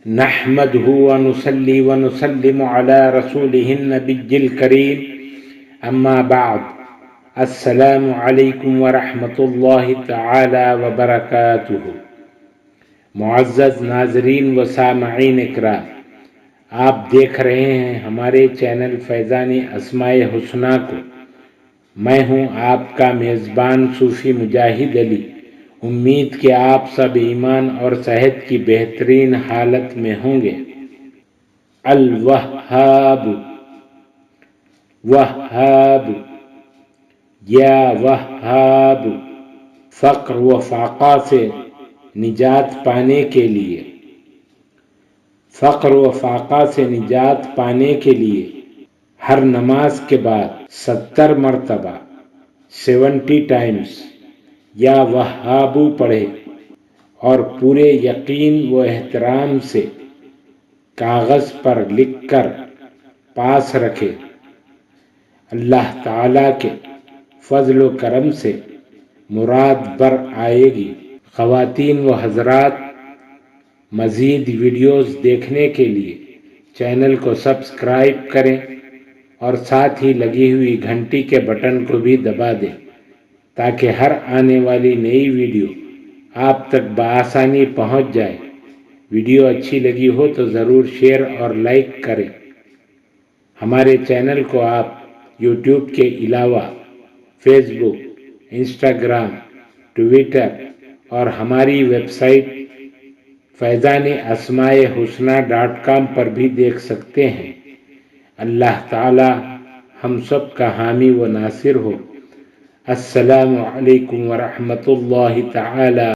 نحمده ونصلي ونسلم على رسوله النبي الكريم اما بعد السلام علیکم ورحمۃ اللہ تعالی وبرکاتہ۔ معزز ناظرین و سامعین اکرام، آپ دیکھ رہے ہیں ہمارے چینل فیضان اسماء حسنی کو۔ میں ہوں آپ کا میزبان صوفی مجاہد علی۔ امید کہ آپ سب ایمان اور صحت کی بہترین حالت میں ہوں گے۔ الوہاب، وہاب، یا وہاب، فقر و فاقہ سے نجات پانے کے لیے، فقر و فاقہ سے نجات پانے کے لیے ہر نماز کے بعد 70 مرتبہ 70 ٹائمز یا وہابو پڑھے اور پورے یقین و احترام سے کاغذ پر لکھ کر پاس رکھے۔ اللہ تعالیٰ کے فضل و کرم سے مراد بر آئے گی۔ خواتین و حضرات، مزید ویڈیوز دیکھنے کے لیے چینل کو سبسکرائب کریں اور ساتھ ہی لگی ہوئی گھنٹی کے بٹن کو بھی دبا دیں تاکہ ہر آنے والی نئی ویڈیو آپ تک بآسانی پہنچ جائے۔ ویڈیو اچھی لگی ہو تو ضرور شیئر اور لائک کریں۔ ہمارے چینل کو آپ یوٹیوب کے علاوہ فیس بک، انسٹاگرام، ٹویٹر اور ہماری ویب سائٹ فیضان اسماء حسنی.com پر بھی دیکھ سکتے ہیں۔ اللہ تعالی ہم سب کا حامی و ناصر ہو۔ السلام علیکم ورحمۃ اللہ تعالی